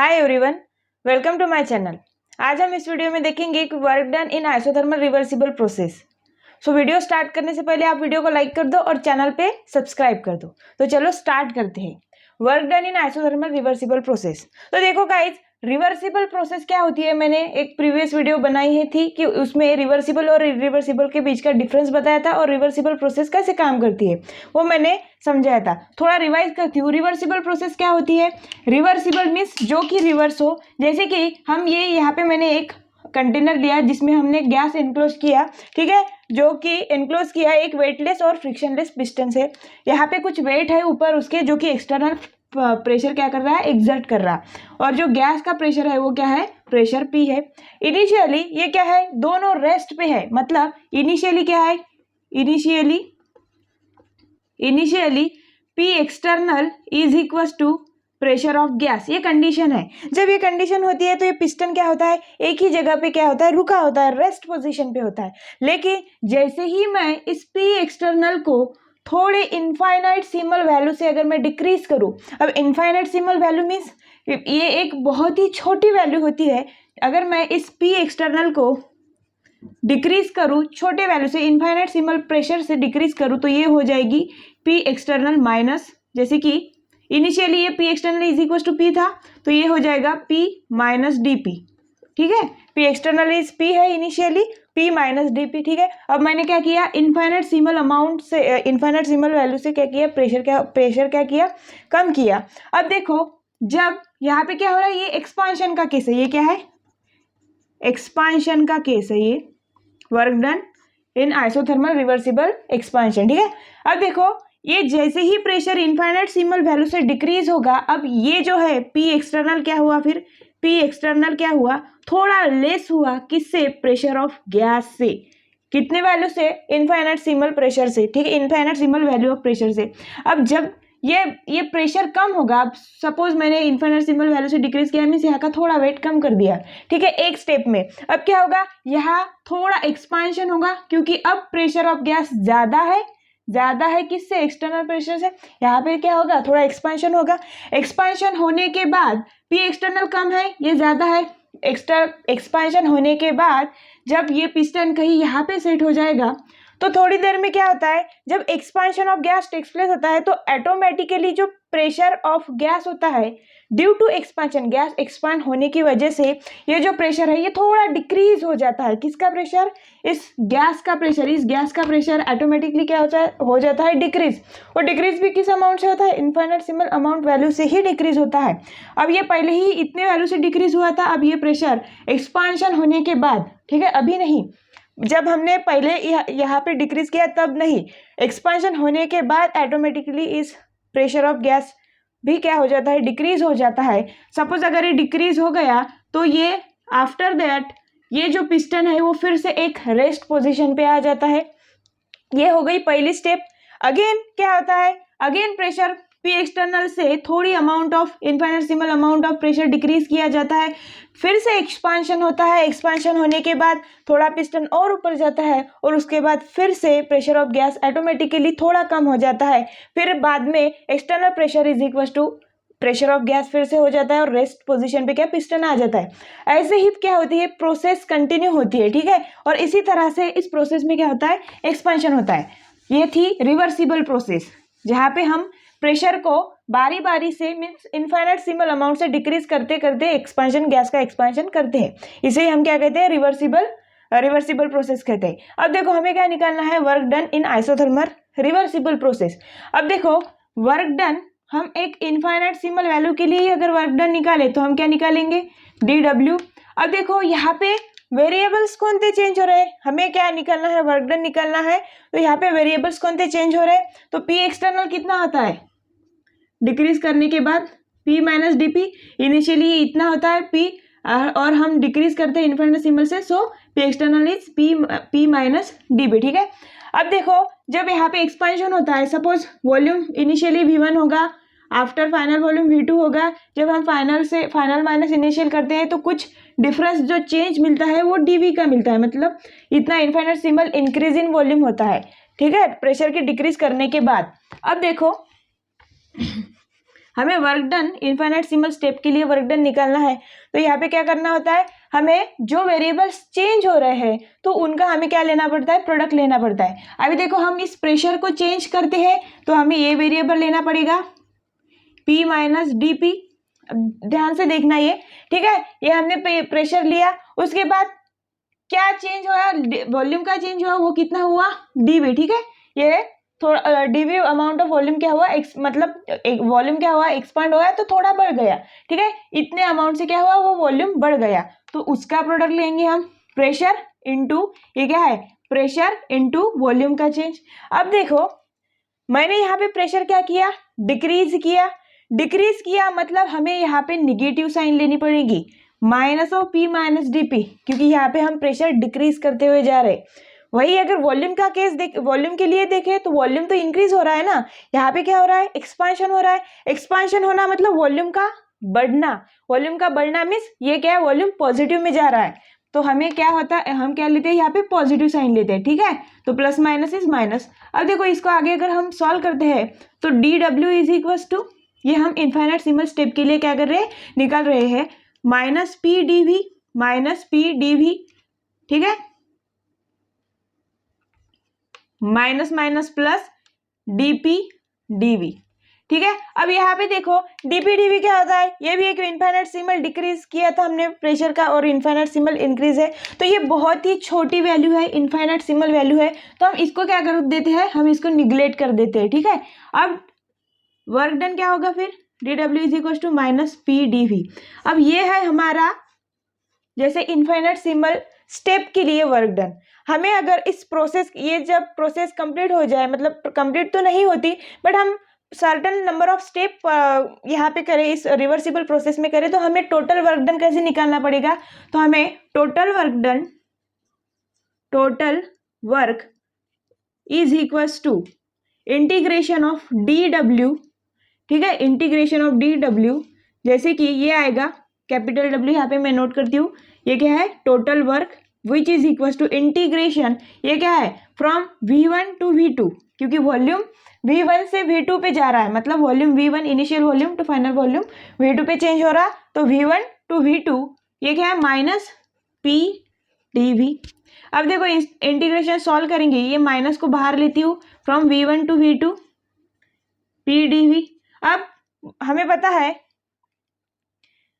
Hi everyone, welcome to my channel. आज हम इस वीडियो में देखेंगे कि work done in isothermal reversible process. Video start करने से पहले आप वीडियो को लाइक कर दो और चैनल पे सब्सक्राइब कर दो। तो चलो स्टार्ट करते हैं। Work done in isothermal reversible process. तो देखो गाइज, रिवर्सिबल प्रोसेस क्या होती है, मैंने एक प्रीवियस वीडियो बनाई है थी कि उसमें रिवर्सिबल और इरिवर्सिबल के बीच का डिफरेंस बताया था और रिवर्सिबल प्रोसेस कैसे काम करती है वो मैंने समझाया था। थोड़ा रिवाइज करती हूँ। रिवर्सिबल प्रोसेस क्या होती है? रिवर्सिबल मीन्स जो कि रिवर्स हो। जैसे कि हम यहाँ पे मैंने एक कंटेनर लिया जिसमें हमने गैस इनक्लोज किया, ठीक है, जो कि इनक्लोज किया एक वेटलेस और फ्रिक्शनलेस पिस्टन से। यहाँ पे कुछ वेट है ऊपर उसके, जो कि एक्सटर्नल प्रेशर क्या कर रहा है, एक्सर्ट कर रहा है। और जो गैस का प्रेशर है वो क्या है, प्रेशर पी है। इनिशियली ये क्या है, दोनों रेस्ट पे है। मतलब इनिशियली क्या है, initially P external is equal to pressure of gas. ये कंडीशन है। जब ये कंडीशन होती है तो ये पिस्टन क्या होता है, एक ही जगह पे क्या होता है, रुका होता है, रेस्ट पोजीशन पे होता है। लेकिन जैसे ही मैं इस पी एक्सटर्नल को थोड़े इनफाइनाइट सिमल वैल्यू से अगर मैं डिक्रीज करूं, अब इनफाइनाइट सिमल वैल्यू मीन्स ये एक बहुत ही छोटी वैल्यू होती है। अगर मैं इस पी एक्सटर्नल को डिक्रीज करूं छोटे वैल्यू से, इनफाइनाइट सिमल प्रेशर से डिक्रीज करूं, तो ये हो जाएगी पी एक्सटर्नल माइनस, जैसे कि इनिशियली ये P external is equal to P था, तो ये हो जाएगा पी माइनस डी पी। ठीक है, पी एक्सटर्नल इज पी है initially, P minus D P. ठीक है, अब मैंने क्या किया, इनफाइनाइट सिमल अमाउंट से, इनफाइनाइट सिमल वैल्यू से क्या किया, प्रेशर क्या किया, कम किया। अब देखो, जब यहाँ पे क्या हो रहा है, ये एक्सपांशन का केस है। ये क्या है, एक्सपांशन का केस है। ये work done in isothermal reversible expansion. ठीक है, अब देखो, ये जैसे ही प्रेशर इनफाइनाइट सिमल वैल्यू से डिक्रीज होगा, अब ये जो है पी एक्सटर्नल क्या हुआ, फिर पी एक्सटर्नल क्या हुआ, थोड़ा लेस हुआ। किससे, प्रेशर ऑफ गैस से। कितने वैल्यू से, इनफाइनाइट सिमल प्रेशर से। ठीक है, इनफाइनाइट सिमल वैल्यू ऑफ प्रेशर से। अब जब ये प्रेशर कम होगा, अब सपोज मैंने इनफाइनाइट सिमल वैल्यू से डिक्रीज किया, मीन्स यहाँ का थोड़ा वेट कम कर दिया। ठीक है, एक स्टेप में। अब क्या होगा, यहाँ थोड़ा एक्सपांशन होगा, क्योंकि अब प्रेशर ऑफ गैस ज्यादा है किससे, एक्सटर्नल प्रेशर से। यहाँ पे क्या होगा, थोड़ा एक्सपांशन होगा। एक्सपांशन होने के बाद पी एक्सटर्नल कम है, ये ज्यादा है। एक्सपांशन होने के बाद जब ये पिस्टन कहीं यहाँ पे सेट हो जाएगा, तो थोड़ी देर में क्या होता है, जब expansion of gas takes place होता है, तो ऑटोमेटिकली जो प्रेशर ऑफ गैस होता है, due to expansion, gas expand होने की वजह से ये जो प्रेशर है ये थोड़ा डिक्रीज हो जाता है। किसका प्रेशर, इस गैस का प्रेशर। इस गैस का प्रेशर ऑटोमेटिकली क्या होता है, हो जाता है डिक्रीज। और डिक्रीज भी किस अमाउंट से होता है, इनफाइनाइट सिमल अमाउंट वैल्यू से ही डिक्रीज होता है। अब ये पहले ही इतने वैल्यू से डिक्रीज हुआ था, अब ये प्रेशर एक्सपांशन होने के बाद, ठीक है, अभी नहीं, जब हमने पहले यहाँ पे डिक्रीज किया तब नहीं, एक्सपांशन होने के बाद ऑटोमेटिकली इस प्रेशर ऑफ गैस भी क्या हो जाता है, डिक्रीज हो जाता है। सपोज अगर ये डिक्रीज हो गया, तो ये आफ्टर दैट ये जो पिस्टन है वो फिर से एक रेस्ट पोजीशन पे आ जाता है। ये हो गई पहली स्टेप। अगेन क्या होता है, अगेन प्रेशर पी एक्सटर्नल से थोड़ी amount of infinitesimal amount of pressure decrease किया जाता है, फिर से एक्सपांशन होता है। एक्सपांशन होने के बाद थोड़ा पिस्टन और ऊपर जाता है, और उसके बाद फिर से प्रेशर ऑफ गैस ऑटोमेटिकली थोड़ा कम हो जाता है। फिर बाद में external pressure is equal to pressure of gas फिर से हो जाता है, और रेस्ट पोजीशन पे क्या पिस्टन आ जाता है। ऐसे ही क्या होती है, प्रोसेस कंटिन्यू होती है। ठीक है, और इसी तरह से इस प्रोसेस में क्या होता है, एक्सपांशन होता है। ये थी रिवर्सिबल प्रोसेस, जहाँ पे हम प्रेशर को बारी बारी से मीन्स इनफाइनाइट सिमल अमाउंट से डिक्रीज करते करते एक्सपांशन, गैस का एक्सपांशन करते हैं। इसे हम क्या कहते हैं, रिवर्सिबल प्रोसेस कहते हैं। अब देखो, हमें क्या निकालना है, work done in isothermal reversible process. अब देखो, वर्क डन, हम एक इनफाइनाइट सिमल वैल्यू के लिए अगर वर्क डन निकाले तो हम क्या निकालेंगे, DW। अब देखो, यहाँ पे वेरिएबल्स कौन से चेंज हो रहे हैं, हमें क्या निकालना है, वर्क डन निकालना है, तो यहाँ पे वेरिएबल्स कौन से चेंज हो रहे हैं। तो पी एक्सटर्नल कितना होता है, डिक्रीज करने के बाद P minus D P. Initially इतना होता है P, और हम डिक्रीज करते हैं इनफाइनाइट सिमल से, सो P external is P minus D P. ठीक है, अब देखो, जब यहाँ पे एक्सपांशन होता है, सपोज वॉल्यूम इनिशियली V1 होगा, आफ्टर फाइनल वॉल्यूम V2 होगा। जब हम फाइनल माइनस इनिशियल करते हैं, तो कुछ डिफरेंस जो चेंज मिलता है वो dV का मिलता है। मतलब इतना इनफाइनाइट सिमल इंक्रीज इन वॉल्यूम होता है। ठीक है, प्रेशर की डिक्रीज करने के बाद। अब देखो, हमें वर्क डन इनफाइनेटसिमल स्टेप के लिए वर्क डन निकालना है। तो यहाँ पे क्या करना होता है, हमें जो वेरिएबल्स चेंज हो रहे हैं तो उनका हमें क्या लेना पड़ता है, प्रोडक्ट लेना पड़ता है। अभी देखो हम इस प्रेशर को चेंज करते हैं तो हमें ये वेरिएबल लेना पड़ेगा P माइनस डी पी। ध्यान से देखना ये, ठीक है। ये हमने प्रेशर लिया, उसके बाद क्या चेंज हुआ, वॉल्यूम का चेंज हुआ, वो कितना हुआ, dV, ठीक है। ये थोड़ा dV अमाउंट ऑफ वॉल्यूम क्या हुआ, मतलब वॉल्यूम क्या हुआ, एक्सपांड हुआ है तो थोड़ा बढ़ गया, ठीक है। इतने अमाउंट से क्या हुआ, वो वॉल्यूम बढ़ गया, तो उसका प्रोडक्ट लेंगे हम, प्रेशर इंटू ये क्या है, प्रेशर इंटू वॉल्यूम का चेंज। अब देखो मैंने यहाँ पे प्रेशर क्या किया, डिक्रीज किया। डिक्रीज किया मतलब हमें यहाँ पे निगेटिव साइन लेनी पड़ेगी, minus of P minus D P, क्योंकि यहाँ पे हम प्रेशर डिक्रीज करते हुए जा रहे। वही अगर वॉल्यूम का केस वॉल्यूम के लिए देखें तो वॉल्यूम तो इंक्रीज हो रहा है ना, यहाँ पे क्या हो रहा है, एक्सपांशन हो रहा है। एक्सपांशन होना मतलब वॉल्यूम का बढ़ना, वॉल्यूम का बढ़ना मीन्स ये क्या है, वॉल्यूम पॉजिटिव में जा रहा है। तो हमें क्या होता है, हम क्या लेते हैं, यहाँ पे पॉजिटिव साइन लेते हैं, ठीक है। तो प्लस माइनस इज माइनस। अब देखो इसको आगे अगर हम सॉल्व करते हैं तो dW इज इक्वल्स टू, ये हम इनफाइनेटसिमल स्टेप के लिए क्या कर रहे हैं, निकाल रहे हैं, माइनस P dV, ठीक है, minus minus plus dP dV, ठीक है। अब यहाँ पे देखो dP dV क्या होता है, ये भी एक इनफाइनेटसिमल डिक्रीज किया था हमने प्रेशर का और इनफाइनेटसिमल इंक्रीज है, तो ये बहुत ही छोटी वैल्यू है, इनफाइनेटसिमल वैल्यू है, तो हम इसको क्या कर देते हैं, हम इसको निग्लेक्ट कर देते हैं, ठीक है। अब वर्क डन क्या होगा फिर, dW is equal to minus P dV। अब ये है हमारा जैसे इनफाइनेटसिमल स्टेप के लिए वर्क डन। हमें अगर इस प्रोसेस, ये जब प्रोसेस कंप्लीट हो जाए, मतलब कंप्लीट तो नहीं होती बट हम सर्टन नंबर ऑफ स्टेप यहाँ पे करें, इस रिवर्सिबल प्रोसेस में करें, तो हमें टोटल वर्क डन कैसे निकालना पड़ेगा, तो हमें total work is equals to integration of dW, ठीक है, इंटीग्रेशन ऑफ dW, जैसे कि ये आएगा कैपिटल W, यहाँ पे मैं नोट करती हूँ, ये क्या है, total work which is equal to integration, ये क्या है, फ्रॉम V1 टू V2, क्योंकि वॉल्यूम V1 से V2 पे जा रहा है, मतलब volume V1 initial volume to final volume V2 पे चेंज हो रहा, तो V1 टू V2 ये क्या है, माइनस P dV। अब देखो इंटीग्रेशन सॉल्व करेंगे, ये माइनस को बाहर लेती हूँ, from V1 to V2 P dV। अब हमें पता है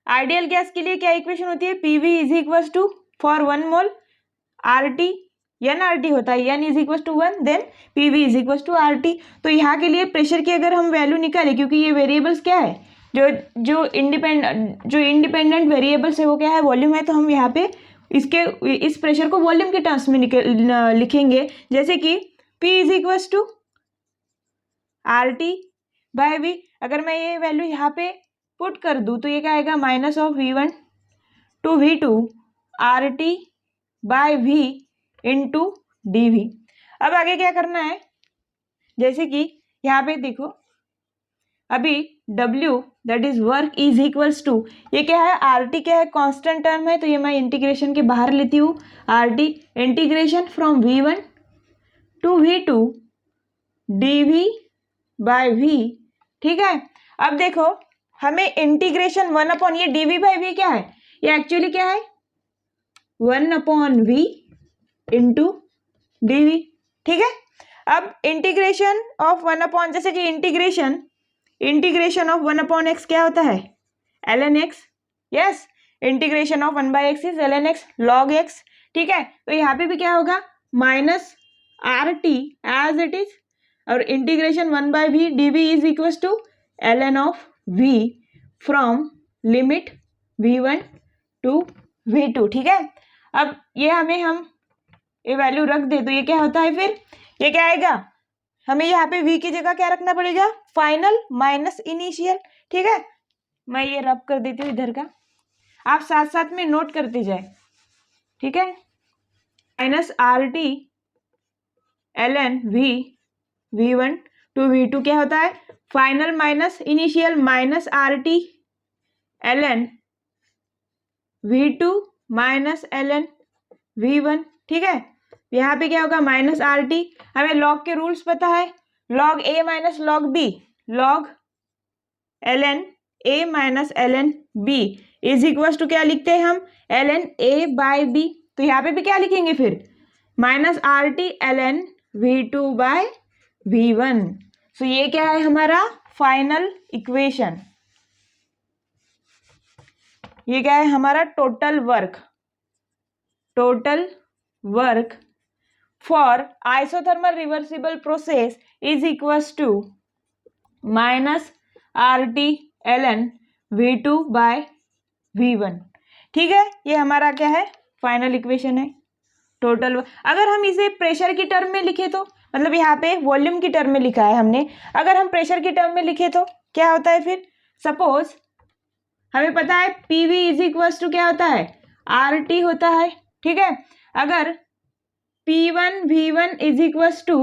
आइडियल गैस के लिए क्या इक्वेशन होती है, PV is equal to for 1 mole RT, nRT होता है, n is equal to 1 then PV is equal to RT। तो यहाँ के लिए प्रेशर की अगर हम वैल्यू निकालें, क्योंकि ये वेरिएबल्स क्या है, जो इंडिपेंडेंट वेरिएबल्स है वो क्या है, वॉल्यूम है, तो हम यहाँ पे इस प्रेशर को वॉल्यूम के टर्म्स में लिखेंगे, जैसे कि P is equal to RT by V। अगर मैं ये वैल्यू यहाँ पे पुट कर दूँ तो ये क्या आएगा, minus of V1 to V2 RT by V into dV। अब आगे क्या करना है, जैसे कि यहाँ पे देखो अभी W that is work is equals to, ये क्या है, RT क्या है, कांस्टेंट टर्म है, तो ये मैं इंटीग्रेशन के बाहर लेती हूँ, RT integration from V1 to V2 dV by V, ठीक है। अब देखो हमें इंटीग्रेशन 1 अपॉन ये dV बाई V क्या है, ये एक्चुअली क्या है, 1 अपॉन V इंटू dV, ठीक है। अब इंटीग्रेशन ऑफ 1 अपॉन, जैसे कि इंटीग्रेशन ऑफ 1 अपॉन x क्या होता है, ln x, yes, integration of 1 by x is ln x log x, ठीक है। तो यहाँ पे भी क्या होगा, minus RT as it is, और integration 1 by V dV is equal to ln of V from limit V1 to V2, ठीक है। अब ये हम ये वैल्यू रख दे तो ये क्या होता है, फिर ये क्या आएगा, हमें यहाँ पे V की जगह क्या रखना पड़ेगा, फाइनल माइनस इनिशियल, ठीक है। मैं ये रब कर देती हूँ इधर का, आप साथ साथ में नोट करते जाए, ठीक है। Minus RT ln V1 to V2 क्या होता है, final minus initial, minus RT ln V2 minus ln V1, ठीक है। यहाँ पे क्या होगा, माइनस RT, हमें लॉग के रूल्स पता है, log A minus log B, log ln a minus ln b is equal to क्या लिखते हैं हम, ln a बाय b। तो यहाँ पे भी क्या लिखेंगे फिर, minus R T ln v2 by v1। So ये क्या है हमारा फाइनल इक्वेशन, ये क्या है हमारा total work for isothermal reversible process is equals to minus R T ln v2 by v1। ठीक है, ये हमारा क्या है फाइनल इक्वेशन है टोटल। अगर हम इसे प्रेशर की टर्म में लिखे तो, मतलब यहाँ पे वॉल्यूम की टर्म में लिखा है हमने, अगर हम प्रेशर की टर्म में लिखे तो क्या होता है फिर, सपोज हमें पता है PV इज इक्वल्स टू क्या होता है, RT होता है। ठीक है, अगर P1 V1 is equals to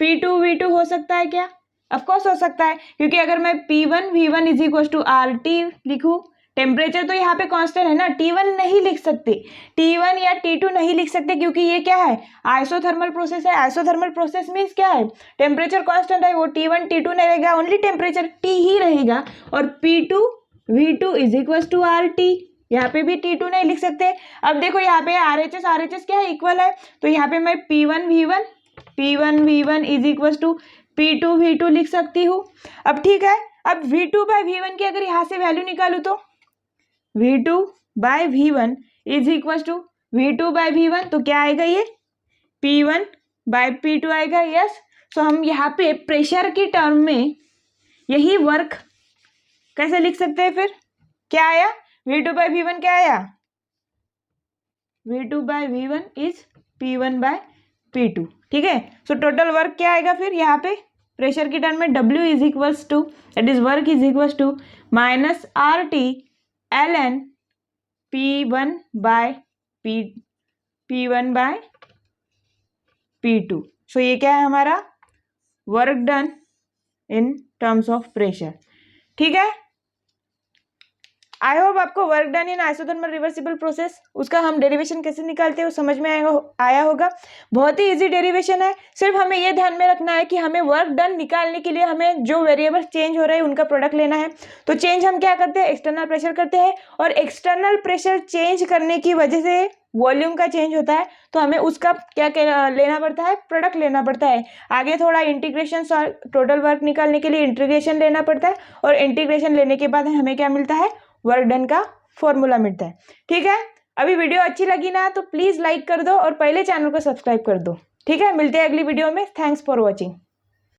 P2 V2 हो सकता है क्या, ऑफकोर्स हो सकता है, क्योंकि अगर मैं P1 V1 is equals to RT लिखूं, टेम्परेचर तो यहाँ पे कांस्टेंट है ना, T1 नहीं लिख सकते, T1 या T2 नहीं लिख सकते, क्योंकि ये क्या है आइसोथर्मल प्रोसेस है। आइसोथर्मल प्रोसेस मीन्स क्या है, टेम्परेचर कांस्टेंट है, वो T1 T2 नहीं रहेगा, ओनली टेम्परेचर T ही रहेगा। और P2 V2 is equal to RT, यहाँ पे भी T2 नहीं लिख सकते। अब देखो यहाँ पे RHS क्या है, इक्वल है, तो यहाँ पे मैं P1 V1 is equal to P2 V2 लिख सकती हूँ। अब ठीक है, अब V2 बाय V1 की अगर यहाँ से वैल्यू निकालू तो V2 by V1 is equal to V2 by V1, तो क्या आएगा ये P1 बाय P2 आएगा। यस, सो हम यहाँ पे प्रेशर की टर्म में यही वर्क कैसे लिख सकते हैं, फिर क्या आया V2 बाय V1 क्या आया, V2 by V1 is P1 by P2। ठीक है, सो टोटल वर्क क्या आएगा फिर यहाँ पे प्रेशर की टर्म में, W is equals to that is work is equals to minus RT ln P1 by P1 by P2। So ये क्या है हमारा work done in terms of pressure. ठीक है, आई होप आपको work done in isothermal reversible process उसका हम derivation कैसे निकालते हैं वो समझ में आया होगा। बहुत ही इजी डेरिवेशन है, सिर्फ हमें ये ध्यान में रखना है कि हमें वर्क डन निकालने के लिए हमें जो वेरिएबल्स चेंज हो रहे हैं उनका प्रोडक्ट लेना है। तो चेंज हम क्या करते हैं, एक्सटर्नल प्रेशर करते हैं, और एक्सटर्नल प्रेशर चेंज करने की वजह से वॉल्यूम का चेंज होता है, तो हमें उसका क्या लेना पड़ता है, प्रोडक्ट लेना पड़ता है। आगे थोड़ा इंटीग्रेशन टोटल वर्क निकालने के लिए इंटीग्रेशन लेना पड़ता है, और इंटीग्रेशन लेने के बाद हमें क्या मिलता है, वर्क डन का फॉर्मूला मिलता है। ठीक है, अभी वीडियो अच्छी लगी ना तो प्लीज़ लाइक कर दो और पहले चैनल को सब्सक्राइब कर दो। ठीक है, मिलते हैं अगली वीडियो में। Thanks for watching.